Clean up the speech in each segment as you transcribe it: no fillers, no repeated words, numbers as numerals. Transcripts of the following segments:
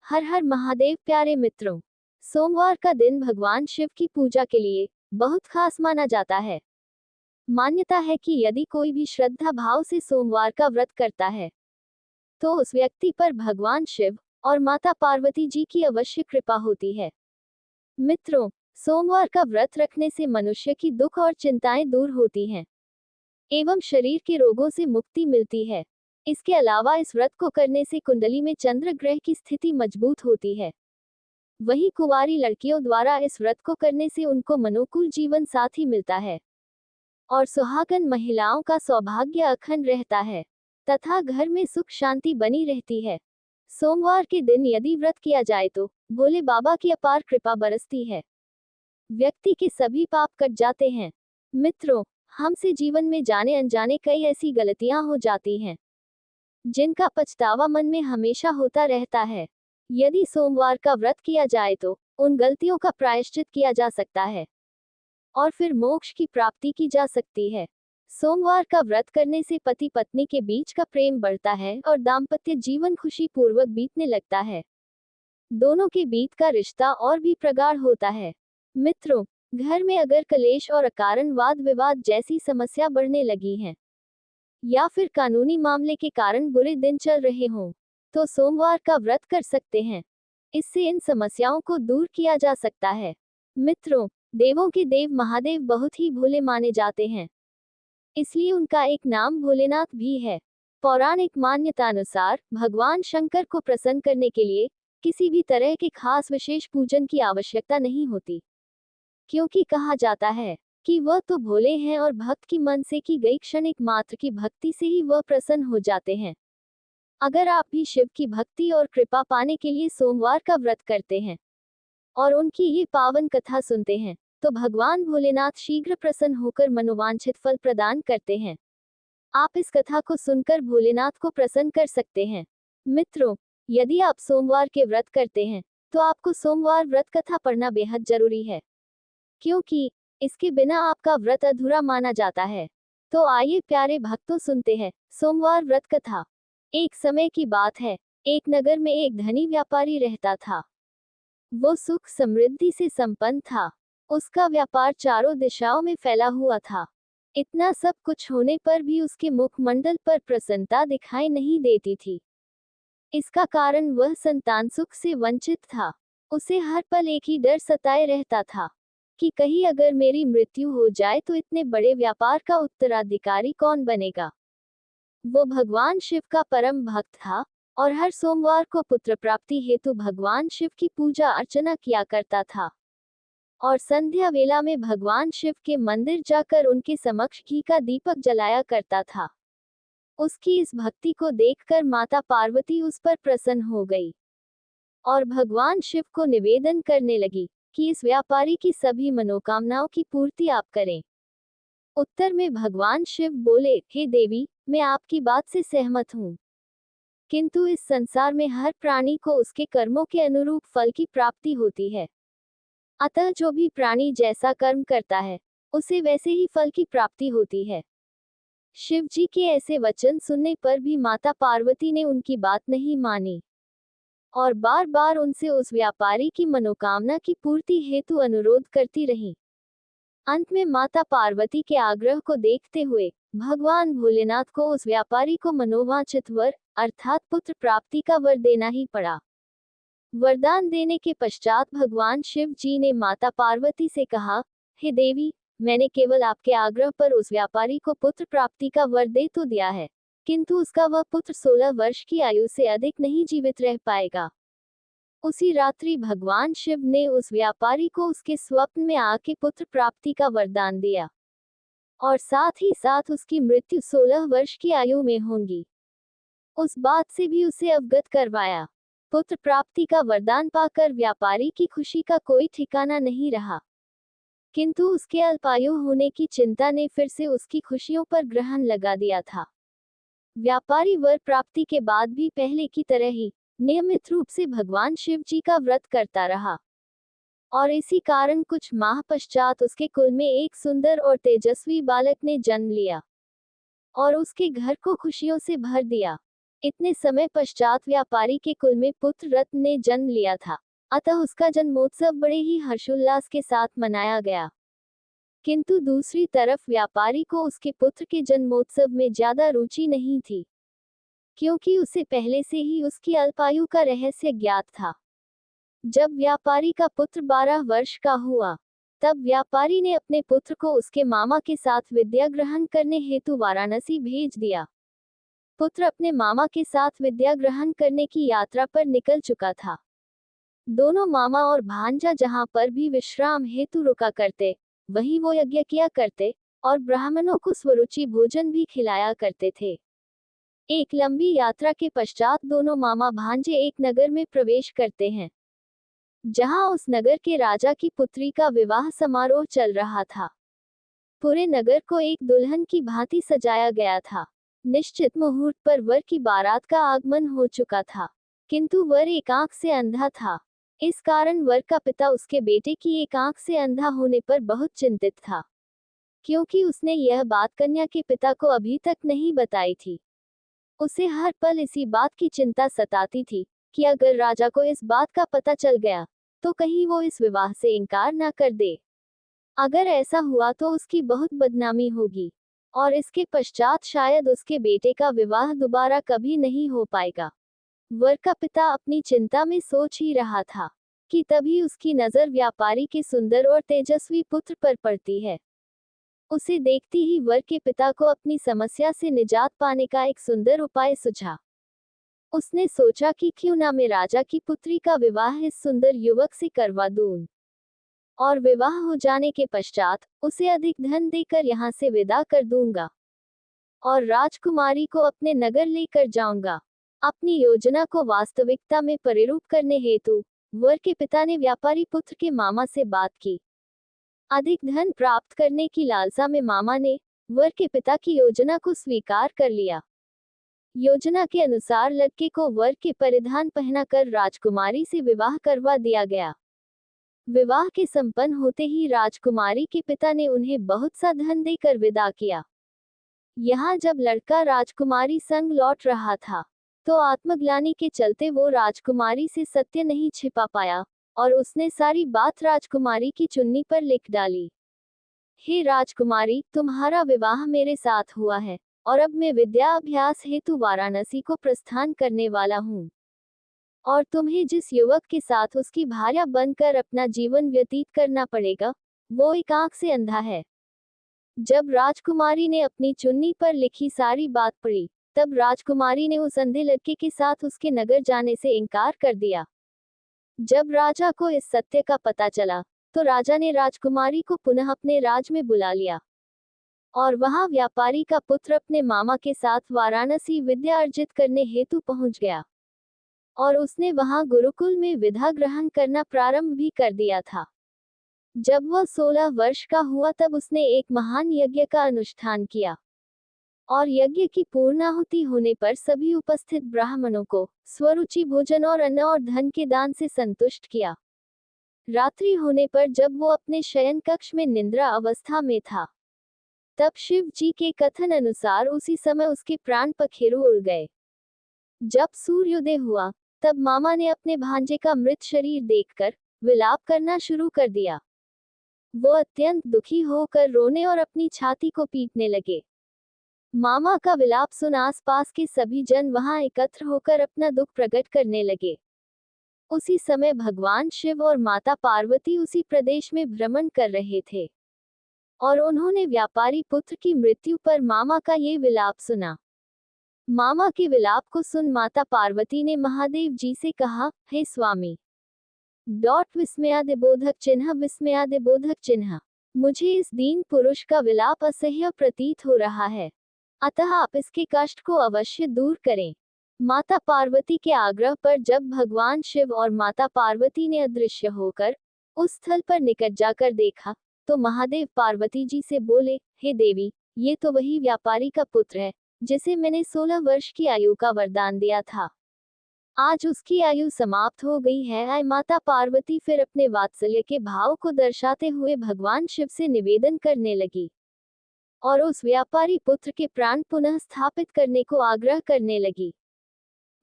हर हर महादेव। प्यारे मित्रों, सोमवार का दिन भगवान शिव की पूजा के लिए बहुत खास माना जाता है। मान्यता है कि यदि कोई भी श्रद्धा भाव से सोमवार का व्रत करता है तो उस व्यक्ति पर भगवान शिव और माता पार्वती जी की अवश्य कृपा होती है। मित्रों, सोमवार का व्रत रखने से मनुष्य की दुख और चिंताएं दूर होती हैं एवं शरीर के रोगों से मुक्ति मिलती है। इसके अलावा इस व्रत को करने से कुंडली में चंद्र ग्रह की स्थिति मजबूत होती है। वहीं कुंवारी लड़कियों द्वारा इस व्रत को करने से उनको मनोकूल जीवन साथी मिलता है और सुहागन महिलाओं का सौभाग्य अखंड रहता है तथा घर में सुख शांति बनी रहती है। सोमवार के दिन यदि व्रत किया जाए तो भोले बाबा की अपार कृपा बरसती है, व्यक्ति के सभी पाप कट जाते हैं। मित्रों, हमसे जीवन में जाने अनजाने कई ऐसी गलतियां हो जाती हैं जिनका पछतावा मन में हमेशा होता रहता है। यदि सोमवार का व्रत किया जाए तो उन गलतियों का प्रायश्चित किया जा सकता है और फिर मोक्ष की प्राप्ति की जा सकती है। सोमवार का व्रत करने से पति पत्नी के बीच का प्रेम बढ़ता है और दाम्पत्य जीवन खुशी पूर्वक बीतने लगता है। दोनों के बीच का रिश्ता और भी प्रगाढ़ होता है। मित्रों, घर में अगर कलेश और अकारण वाद विवाद जैसी समस्या बढ़ने लगी है या फिर कानूनी मामले के कारण बुरे दिन चल रहे हों तो सोमवार का व्रत कर सकते हैं। इससे इन समस्याओं को दूर किया जा सकता है। मित्रों, देवों के देव महादेव बहुत ही भोले माने जाते हैं, इसलिए उनका एक नाम भोलेनाथ भी है। पौराणिक मान्यता अनुसार भगवान शंकर को प्रसन्न करने के लिए किसी भी तरह के खास विशेष पूजन की आवश्यकता नहीं होती, क्योंकि कहा जाता है कि वह तो भोले हैं और भक्त की मन से की गई क्षणिक मात्र की भक्ति से ही वह प्रसन्न हो जाते हैं। अगर आप भी शिव की भक्ति और कृपा पाने के लिए सोमवार का व्रत करते हैं और उनकी ये पावन कथा सुनते हैं तो भगवान भोलेनाथ शीघ्र प्रसन्न होकर मनोवांछित फल प्रदान करते हैं। आप इस कथा को सुनकर भोलेनाथ को प्रसन्न कर सकते हैं। मित्रों, यदि आप सोमवार के व्रत करते हैं तो आपको सोमवार व्रत कथा पढ़ना बेहद जरूरी है, क्योंकि इसके बिना आपका व्रत अधूरा माना जाता है। तो आइए प्यारे भक्तों, सुनते हैं सोमवार व्रत कथा। एक समय की बात है, एक नगर में एक धनी व्यापारी रहता था। वो सुख समृद्धि से संपन्न था। उसका व्यापार चारों दिशाओं में फैला हुआ था। इतना सब कुछ होने पर भी उसके मुखमंडल पर प्रसन्नता दिखाई नहीं देती थी। इसका कारण वह संतान सुख से वंचित था। उसे हर पल एक ही डर सताए रहता था कि कहीं अगर मेरी मृत्यु हो जाए तो इतने बड़े व्यापार का उत्तराधिकारी कौन बनेगा। वो भगवान शिव का परम भक्त था और हर सोमवार को पुत्र प्राप्ति हेतु भगवान शिव की पूजा अर्चना किया करता था और संध्या वेला में भगवान शिव के मंदिर जाकर उनके समक्ष घी का दीपक जलाया करता था। उसकी इस भक्ति को देखकर माता पार्वती उस पर प्रसन्न हो गई और भगवान शिव को निवेदन करने लगी कि इस व्यापारी की सभी मनोकामनाओं की पूर्ति आप करें। उत्तर में भगवान शिव बोले, हे देवी, मैं आपकी बात से सहमत हूँ, किंतु इस संसार में हर प्राणी को उसके कर्मों के अनुरूप फल की प्राप्ति होती है। अतः जो भी प्राणी जैसा कर्म करता है उसे वैसे ही फल की प्राप्ति होती है। शिव जी के ऐसे वचन सुनने पर भी माता पार्वती ने उनकी बात नहीं मानी और बार बार उनसे उस व्यापारी की मनोकामना की पूर्ति हेतु अनुरोध करती रही। अंत में माता पार्वती के आग्रह को देखते हुए भगवान भोलेनाथ को उस व्यापारी को मनोवांछित वर अर्थात पुत्र प्राप्ति का वर देना ही पड़ा। वरदान देने के पश्चात भगवान शिव जी ने माता पार्वती से कहा, हे देवी, मैंने केवल आपके आग्रह पर उस व्यापारी को पुत्र प्राप्ति का वर दे तो दिया है, किंतु उसका वह पुत्र 16 वर्ष की आयु से अधिक नहीं जीवित रह पाएगा। उसी रात्रि भगवान शिव ने उस व्यापारी को उसके स्वप्न में आके पुत्र प्राप्ति का वरदान दिया और साथ ही साथ उसकी मृत्यु 16 वर्ष की आयु में होगी, उस बात से भी उसे अवगत करवाया। पुत्र प्राप्ति का वरदान पाकर व्यापारी की खुशी का कोई ठिकाना नहीं रहा, किंतु उसके अल्पायु होने की चिंता ने फिर से उसकी खुशियों पर ग्रहण लगा दिया था। व्यापारी वर प्राप्ति के बाद भी पहले की तरह ही नियमित रूप से भगवान शिव जी का व्रत करता रहा और इसी कारण कुछ माह पश्चात उसके कुल में एक सुंदर और तेजस्वी बालक ने जन्म लिया और उसके घर को खुशियों से भर दिया। इतने समय पश्चात व्यापारी के कुल में पुत्र रत्न ने जन्म लिया था, अतः उसका जन्मोत्सव बड़े ही हर्षोल्लास के साथ मनाया गया। किंतु दूसरी तरफ व्यापारी को उसके पुत्र के जन्मोत्सव में ज्यादा रुचि नहीं थी, क्योंकि उसे पहले से ही उसकी अल्पायु का रहस्य ज्ञात था। जब व्यापारी का पुत्र 12 वर्ष का हुआ, तब व्यापारी ने अपने पुत्र को उसके मामा के साथ विद्या ग्रहण करने हेतु वाराणसी भेज दिया। पुत्र अपने मामा के साथ विद्या ग्रहण करने की यात्रा पर निकल चुका था। दोनों मामा और भांजा जहां पर भी विश्राम हेतु रुका करते, वहीं वो यज्ञ किया करते और ब्राह्मणों को स्वरुचि भोजन भी खिलाया करते थे। एक लंबी यात्रा के पश्चात दोनों मामा भांजे एक नगर में प्रवेश करते हैं, जहां उस नगर के राजा की पुत्री का विवाह समारोह चल रहा था। पूरे नगर को एक दुल्हन की भांति सजाया गया था। निश्चित मुहूर्त पर वर की बारात का आगमन हो चुका था, किंतु वर एक आंख से अंधा था। इस कारण वर का पिता उसके बेटे की एक आंख से अंधा होने पर बहुत चिंतित था, क्योंकि उसने यह बात कन्या के पिता को अभी तक नहीं बताई थी। उसे हर पल इसी बात की चिंता सताती थी कि अगर राजा को इस बात का पता चल गया तो कहीं वो इस विवाह से इनकार ना कर दे। अगर ऐसा हुआ तो उसकी बहुत बदनामी होगी और इसके पश्चात शायद उसके बेटे का विवाह दोबारा कभी नहीं हो पाएगा। वर का पिता अपनी चिंता में सोच ही रहा था कि तभी उसकी नजर व्यापारी के सुंदर और तेजस्वी पुत्र पर पड़ती है। उसे देखती ही वर के पिता को अपनी समस्या से निजात पाने का एक सुंदर उपाय सूझा। उसने सोचा कि क्यों ना मैं राजा की पुत्री का विवाह इस सुंदर युवक से करवा दूं, और विवाह हो जाने के पश्चात उसे अधिक धन देकर यहाँ से विदा कर दूंगा और राजकुमारी को अपने नगर लेकर जाऊंगा। अपनी योजना को वास्तविकता में परिरूप करने हेतु वर के पिता ने व्यापारी पुत्र के मामा से बात की। अधिक धन प्राप्त करने की लालसा में मामा ने वर के पिता की योजना को स्वीकार कर लिया। योजना के अनुसार लड़के को वर के परिधान पहनाकर राजकुमारी से विवाह करवा दिया गया। विवाह के संपन्न होते ही राजकुमारी के पिता ने उन्हें बहुत सा धन देकर विदा किया। यहाँ जब लड़का राजकुमारी संग लौट रहा था, तो आत्मग्लानि के चलते वो राजकुमारी से सत्य नहीं छिपा पाया और उसने सारी बात राजकुमारी की चुन्नी पर लिख डाली। हे राजकुमारी, तुम्हारा विवाह मेरे साथ हुआ है और अब मैं विद्या अभ्यास हेतु वाराणसी को प्रस्थान करने वाला हूँ, और तुम्हें जिस युवक के साथ उसकी भार्या बनकर अपना जीवन व्यतीत करना पड़ेगा, वो एक आंख से अंधा है। जब राजकुमारी ने अपनी चुन्नी पर लिखी सारी बात पढ़ी, तब राजकुमारी ने उस अंधे लड़के के साथ उसके नगर जाने से इनकार कर दिया। जब राजा को इस सत्य का पता चला, तो राजा ने राजकुमारी को पुनः अपने राज में बुला लिया और वहां व्यापारी का पुत्र अपने मामा के साथ वाराणसी विद्या अर्जित करने हेतु पहुंच गया और उसने वहां गुरुकुल में विद्या ग्रहण करना प्रारंभ भी कर दिया था। जब वह 16 वर्ष का हुआ तब उसने एक महान यज्ञ का अनुष्ठान किया और यज्ञ की पूर्णाहुति होने पर सभी उपस्थित ब्राह्मणों को स्वरुचि भोजन और अन्न और धन के दान से संतुष्ट किया। रात्रि होने पर जब वो अपने शयन कक्ष में निद्रा अवस्था में था, तब शिव जी के कथन अनुसार उसी समय उसके प्राण पखेरु उड़ गए। जब सूर्योदय हुआ, तब मामा ने अपने भांजे का मृत शरीर देखकर विलाप करना शुरू कर दिया। वो अत्यंत दुखी होकर रोने और अपनी छाती को पीटने लगे। मामा का विलाप सुन आसपास के सभी जन वहां एकत्र होकर अपना दुख प्रकट करने लगे। उसी समय भगवान शिव और माता पार्वती उसी प्रदेश में भ्रमण कर रहे थे और उन्होंने व्यापारी पुत्र की मृत्यु पर मामा का ये विलाप सुना। मामा के विलाप को सुन माता पार्वती ने महादेव जी से कहा, हे स्वामी, विस्मयादिबोधक चिन्ह, विस्मयादिबोधक चिन्ह, मुझे इस दीन पुरुष का विलाप असह्य प्रतीत हो रहा है, अतः आप इसके कष्ट को अवश्य दूर करें। माता पार्वती के आग्रह पर जब भगवान शिव और माता पार्वती ने अदृश्य होकर उस स्थल पर निकट जाकर देखा, तो महादेव पार्वती जी से बोले, हे देवी, ये तो वही व्यापारी का पुत्र है जिसे मैंने 16 वर्ष की आयु का वरदान दिया था। आज उसकी आयु समाप्त हो गई है। माता पार्वती फिर अपने वात्सल्य के भाव को दर्शाते हुए भगवान शिव से निवेदन करने लगी और उस व्यापारी पुत्र के प्राण पुनः स्थापित करने को आग्रह करने लगी।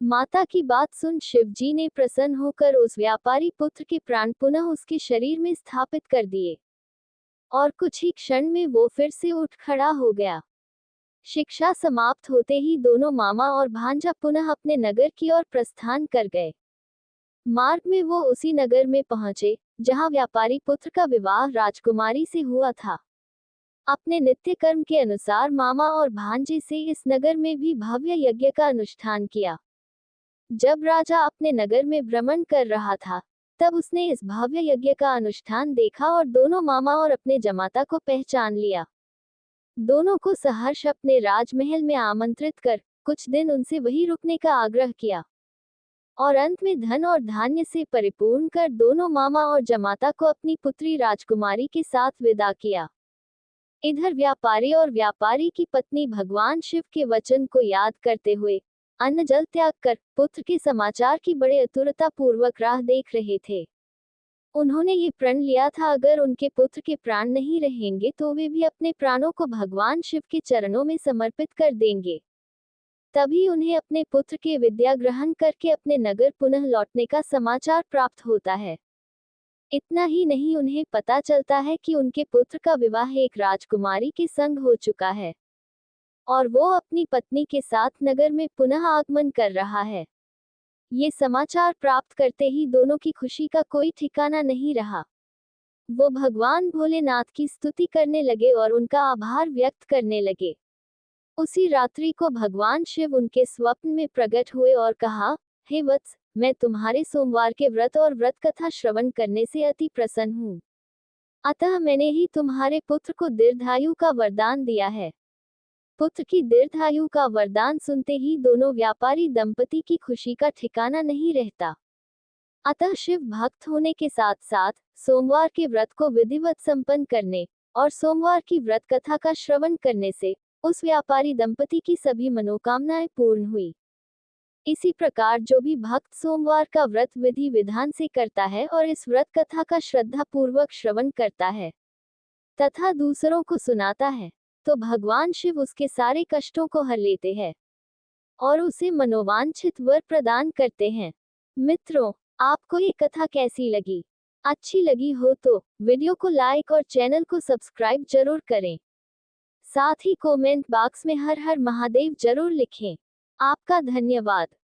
माता की बात सुन शिवजी ने प्रसन्न होकर उस व्यापारी पुत्र के प्राण पुनः उसके शरीर में स्थापित कर दिए और कुछ ही क्षण में वो फिर से उठ खड़ा हो गया। शिक्षा समाप्त होते ही दोनों मामा और भांजा पुनः अपने नगर की ओर प्रस्थान कर गए। मार्ग में वो उसी नगर में पहुंचे जहां व्यापारी पुत्र का विवाह राजकुमारी से हुआ था। अपने नित्य कर्म के अनुसार मामा और भांजे से इस नगर में भी भव्य यज्ञ का अनुष्ठान किया। जब राजा अपने नगर में भ्रमण कर रहा था, तब उसने इस भव्य यज्ञ का अनुष्ठान देखा और दोनों मामा और अपने जमाता को पहचान लिया। दोनों को सहर्ष अपने राजमहल में आमंत्रित कर कुछ दिन उनसे वहीं रुकने का आग्रह किया और अंत में धन और धान्य से परिपूर्ण कर दोनों मामा और जमाता को अपनी पुत्री राजकुमारी के साथ विदा किया। इधर व्यापारी और व्यापारी की पत्नी भगवान शिव के वचन को याद करते हुए अन्न जल त्याग कर पुत्र के समाचार की बड़े आतुरता पूर्वक राह देख रहे थे। उन्होंने ये प्रण लिया था अगर उनके पुत्र के प्राण नहीं रहेंगे तो वे भी अपने प्राणों को भगवान शिव के चरणों में समर्पित कर देंगे। तभी उन्हें अपने पुत्र के विद्या ग्रहण करके अपने नगर पुनः लौटने का समाचार प्राप्त होता है। इतना ही नहीं, उन्हें पता चलता है कि उनके पुत्र का विवाह एक राजकुमारी के संग हो चुका है और वो अपनी पत्नी के साथ नगर में पुनः आगमन कर रहा है। ये समाचार प्राप्त करते ही दोनों की खुशी का कोई ठिकाना नहीं रहा। वो भगवान भोलेनाथ की स्तुति करने लगे और उनका आभार व्यक्त करने लगे। उसी रात्रि को भगवान शिव उनके स्वप्न में प्रकट हुए और कहा, हे वत्स, मैं तुम्हारे सोमवार के व्रत और व्रत कथा श्रवण करने से अति प्रसन्न हूँ। अतः मैंने ही तुम्हारे पुत्र को दीर्घायु का वरदान दिया है। पुत्र की दीर्घायु का वरदान सुनते ही दोनों व्यापारी दंपति की खुशी का ठिकाना नहीं रहता। अतः शिव भक्त होने के साथ साथ सोमवार के व्रत को विधिवत संपन्न करने और सोमवार की व्रत कथा का श्रवण करने से उस व्यापारी दंपति की सभी मनोकामनाएं पूर्ण हुई। इसी प्रकार जो भी भक्त सोमवार का व्रत विधि विधान से करता है और इस व्रत कथा का श्रद्धा पूर्वक श्रवण करता है तथा दूसरों को सुनाता है, तो भगवान शिव उसके सारे कष्टों को हर लेते हैं और उसे मनोवांछित वर प्रदान करते हैं। मित्रों, आपको ये कथा कैसी लगी? अच्छी लगी हो तो वीडियो को लाइक और चैनल को सब्सक्राइब जरूर करें। साथ ही कमेंट बॉक्स में हर हर महादेव जरूर लिखें। आपका धन्यवाद।